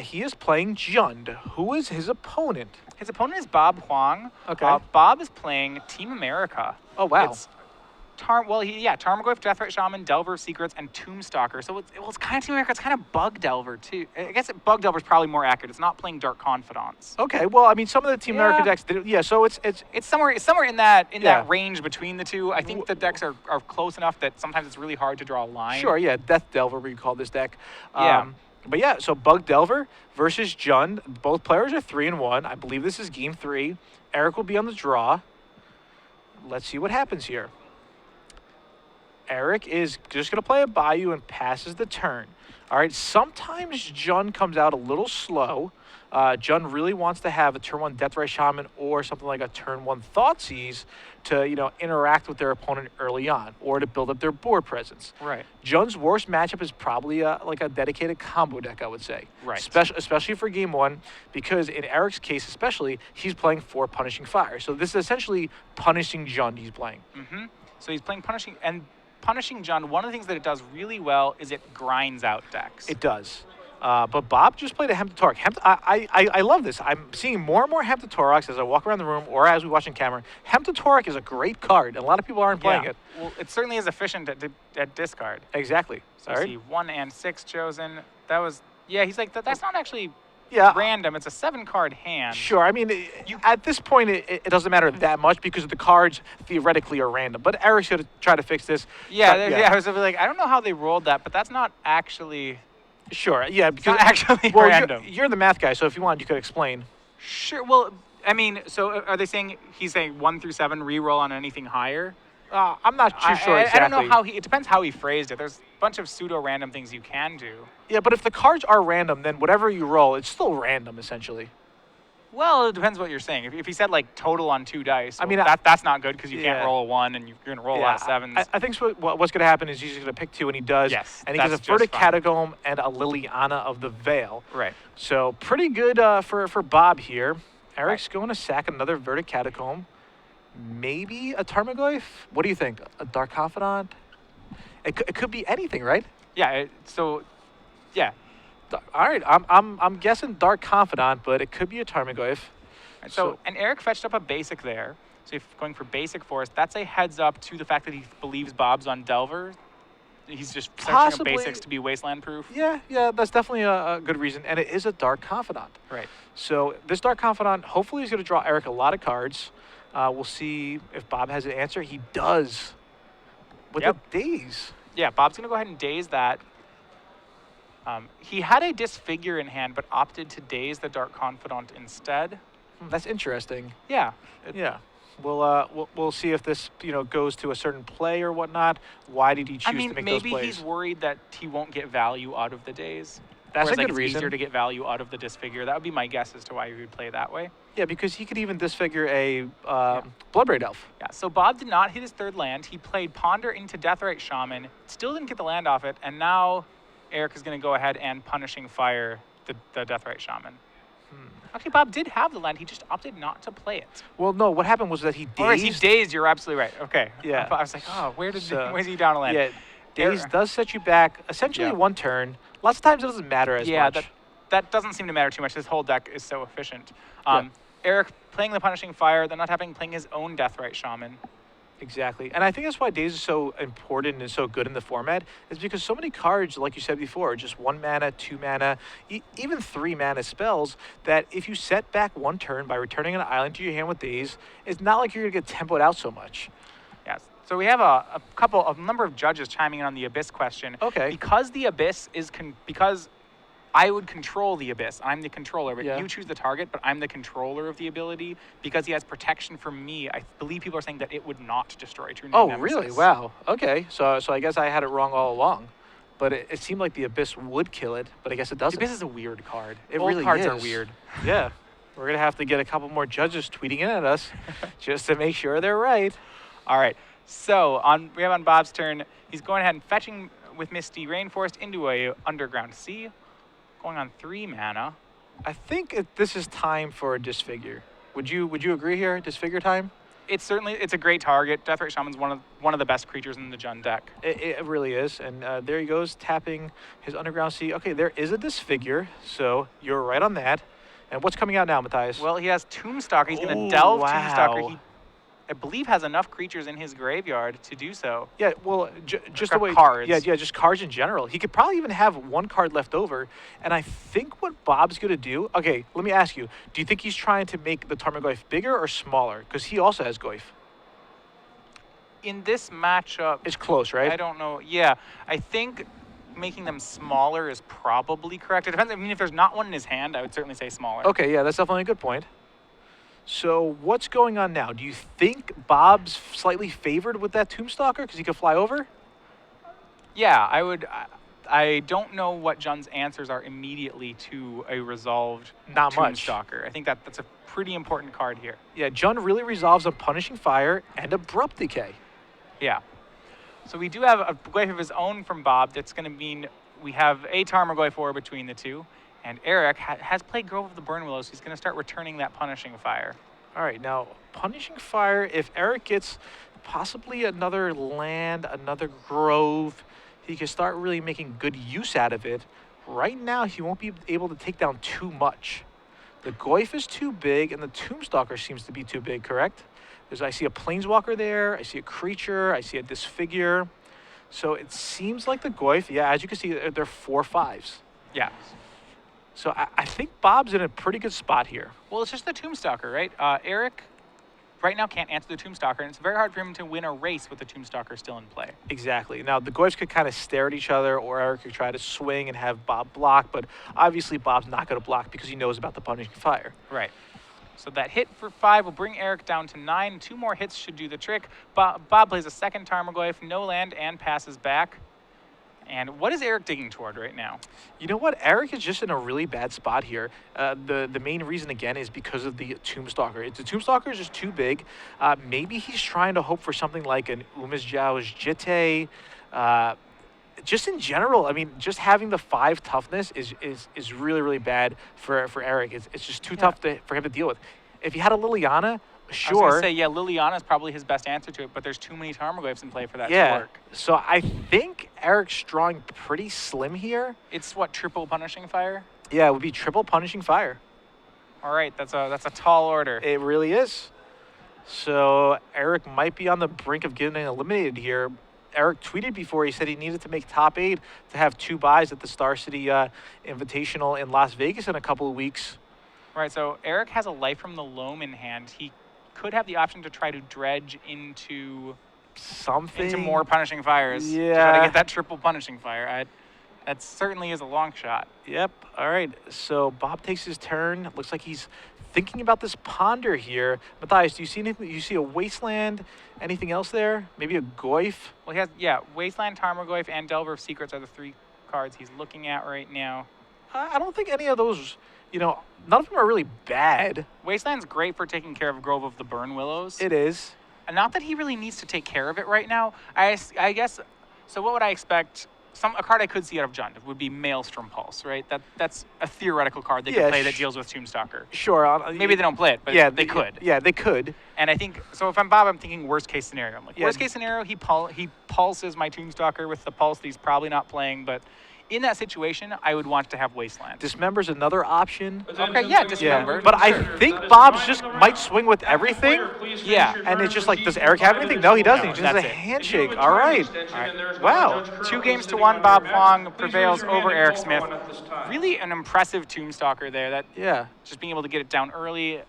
He is playing Jund. Who is his opponent? His opponent is Bob Huang. Okay. Bob is playing Team America. Oh, wow. It's Tarmogoyf, Deathrite Shaman, Delver of Secrets, and Tombstalker. So it's kind of Team America. It's kind of Bug Delver, too. I guess Bug Delver is probably more accurate. It's not playing Dark Confidants. Okay, well, I mean, some of the Team America decks, so it's somewhere in that range between the two. I think the decks are close enough that sometimes it's really hard to draw a line. Sure, yeah, Death Delver, we call this deck. Yeah. But yeah, so Bug Delver versus Jund. Both players are 3-1. I believe this is game 3. Erik will be on the draw. Let's see what happens here. Erik is just going to play a Bayou and passes the turn. All right, sometimes Jund comes out a little slow. Jund really wants to have a turn 1 Deathrite Shaman or something like a turn 1 Thoughtseize to, interact with their opponent early on or to build up their board presence. Right. Jund's worst matchup is probably like a dedicated combo deck, I would say. Right. Especially for game 1, because in Erik's case especially, he's playing 4 Punishing Fire. So this is essentially punishing Jund he's playing. Mm-hmm. So he's playing Punishing Jund. One of the things that it does really well is it grinds out decks. It does. But Bob just played a Hemp-to-Torok. I love this. I'm seeing more and more Hemp-to-Toroks as I walk around the room or as we watch on camera. Hemp-to-Torok is a great card, and a lot of people aren't playing it. Well, it certainly is efficient at discard. Exactly. So I see 1 and 6 chosen. That was, he's like, that's not actually random. It's a 7-card hand. Sure. I mean, at this point, it doesn't matter that much because the cards theoretically are random. But Erik's going to try to fix this. I was like, I don't know how they rolled that, but that's not actually... Sure, yeah. Because actually random. You're the math guy, so if you want, you could explain. Sure. Well, I mean, so are they saying he's saying 1 through 7 reroll on anything higher? I'm not too sure exactly. I don't know how it depends how he phrased it. There's a bunch of pseudo-random things you can do. Yeah, but if the cards are random, then whatever you roll, it's still random, essentially. Well, it depends what you're saying. If he said like total on 2 dice, I mean, that's not good because you can't roll a 1 and you're going to roll a lot of 7s. I think what's going to happen is he's going to pick 2 and he does. Yes, and he gets a Verdict Catacomb and a Liliana of the Veil. Right. So pretty good for Bob here. Erik's going to sack another Verdict Catacomb. Maybe a Tarmogoyf? What do you think? A Dark Confidant? It could be anything, right? Yeah. All right, I'm guessing Dark Confidant, but it could be a Tarmogoyf. And Erik fetched up a basic there. So if going for basic forest, that's a heads up to the fact that he believes Bob's on Delver. He's just searching up basics to be wasteland proof. Yeah, that's definitely a good reason. And it is a Dark Confidant. Right. So this Dark Confidant hopefully is going to draw Erik a lot of cards. We'll see if Bob has an answer. He does. With the Daze. Yeah, Bob's going to go ahead and Daze that. He had a Disfigure in hand, but opted to Daze the Dark Confidant instead. That's interesting. Yeah. We'll see if this goes to a certain play or whatnot. Why did he choose to make those plays? Maybe he's worried that he won't get value out of the Daze. That's a good reason. It's easier to get value out of the Disfigure. That would be my guess as to why he would play that way. Yeah, because he could even Disfigure a Bloodbraid Elf. Yeah, so Bob did not hit his 3rd land. He played Ponder into Deathrite Shaman, still didn't get the land off it, and now Erik is going to go ahead and Punishing Fire the Deathrite Shaman. Actually, Bob did have the land. He just opted not to play it. Well, no. What happened was that he dazed. Or he dazed. You're absolutely right. Okay. Yeah. I was like, where's he down a land? Yeah, daze does set you back essentially 1 turn. Lots of times it doesn't matter as much. Yeah, that doesn't seem to matter too much. This whole deck is so efficient. Erik playing the Punishing Fire, then not playing his own Deathrite Shaman. Exactly. And I think that's why Daze is so important and so good in the format, is because so many cards, like you said before, are just 1 mana, 2 mana, even 3 mana spells that if you set back 1 turn by returning an island to your hand with Daze, it's not like you're going to get tempoed out so much. Yes. So we have a number of judges chiming in on the Abyss question. Okay. Because the Abyss is, because I would control the Abyss. I'm the controller, but you choose the target, but I'm the controller of the ability. Because he has protection from me, I believe people are saying that it would not destroy True Name Nemesis. Really? Wow. Okay. So I guess I had it wrong all along. But it seemed like the Abyss would kill it, but I guess it doesn't. The Abyss is a weird card. Old cards is. are weird. Yeah. We're going to have to get a couple more judges tweeting in at us just to make sure they're right. All right. So we have on Bob's turn, he's going ahead and fetching with Misty Rainforest into a Underground Sea. Going on 3 mana. I think this is time for a Disfigure. Would you agree here? Disfigure time? It's a great target. Deathrite Shaman's one of the best creatures in the Jund deck. It really is. And there he goes, tapping his Underground Sea. Okay, there is a Disfigure, so you're right on that. And what's coming out now, Matthias? Well, he has Tombstalker. He's going to Ooh, delve wow. Tombstalker. He, I believe, has enough creatures in his graveyard to do so. Yeah, well, just the way cards. Yeah, just cards in general. He could probably even have one card left over. And I think what Bob's gonna do. Okay, let me ask you: do you think he's trying to make the Tarmogoyf bigger or smaller? Because he also has Goyf. In this matchup, It's close, right? I don't know. Yeah, I think making them smaller is probably correct. It depends. I mean, if there's not one in his hand, I would certainly say smaller. Okay, yeah, that's definitely a good point. So what's going on now? Do you think Bob's slightly favored with that Tombstalker because he could fly over? Yeah, I would. I don't know what Jund's answers are immediately to a resolved Not much. Tombstalker. I think that's a pretty important card here. Yeah, Jund really resolves on Punishing Fire and Abrupt Decay. Yeah. So we do have a Goyf of his own from Bob. That's going to mean we have a Tarmogoyf War between the two. And Erik has played Grove of the Burnwillows, so he's going to start returning that Punishing Fire. All right, now, Punishing Fire, if Erik gets possibly another land, another grove, he can start really making good use out of it. Right now, he won't be able to take down too much. The Goyf is too big, and the Tombstalker seems to be too big, correct? I see a Planeswalker there, I see a creature, I see a Disfigure. So it seems like the Goyf, yeah, as you can see, they're 4/5s. Yeah. So I think Bob's in a pretty good spot here. Well, it's just the Tombstalker, right? Erik right now can't answer the Tombstalker, and it's very hard for him to win a race with the Tombstalker still in play. Exactly. Now, the Goyfs could kind of stare at each other, or Erik could try to swing and have Bob block, but obviously Bob's not going to block because he knows about the Punishing Fire. Right. So that hit for 5 will bring Erik down to 9. 2 more hits should do the trick. Bob plays a second Tarmogoyf, no land, and passes back. And what is Erik digging toward right now? You know what? Erik is just in a really bad spot here. The main reason, again, is because of the Tombstalker. The Tombstalker is just too big. Maybe he's trying to hope for something like an Umizjau's Jitte. Just in general, I mean, just having the 5 toughness is really, really bad for Erik. It's just too tough for him to deal with. If he had a Liliana, sure. I was going to say, yeah, Liliana is probably his best answer to it, but there's too many Tarmogoyfs in play for that to work. So I think Erik's drawing pretty slim here. It's what, triple Punishing Fire? Yeah, it would be triple Punishing Fire. All right, that's a tall order. It really is. So Erik might be on the brink of getting eliminated here. Erik tweeted before, he said he needed to make top 8 to have 2 buys at the Star City Invitational in Las Vegas in a couple of weeks. Right, so Erik has a Life from the Loam in hand. He could have the option to try to dredge into something, into more Punishing Fires. Yeah. To try to get that triple Punishing Fire. That certainly is a long shot. Yep. All right. So Bob takes his turn. Looks like he's thinking about this Ponder here. Matthias, do you see anything? You see a Wasteland? Anything else there? Maybe a Goyf? Well, he has, yeah, Wasteland, Tarmogoyf, and Delver of Secrets are the 3 cards he's looking at right now. I don't think any of those, none of them are really bad. Wasteland's great for taking care of Grove of the Burnwillows. It is. And not that he really needs to take care of it right now. I guess, so what would I expect? A card I could see out of Jund would be Maelstrom Pulse, right? That's a theoretical card they could play that deals with Tombstalker. Sure. Maybe they don't play it, but they could. Yeah, they could. And I think, so if I'm Bob, I'm thinking worst case scenario. I'm like, worst case scenario, he pulses my Tombstalker with the Pulse that he's probably not playing, but in that situation, I would want to have Wasteland. Dismember's another option. Okay, yeah, Dismember. But I think Bob's just might swing with everything. Yeah. And it's just like, does Erik have anything? No, he doesn't. He just has a handshake. All right. Wow. 2-1, Bob Huang prevails over Erik Smith. Really an impressive Tombstalker there. That just being able to get it down early.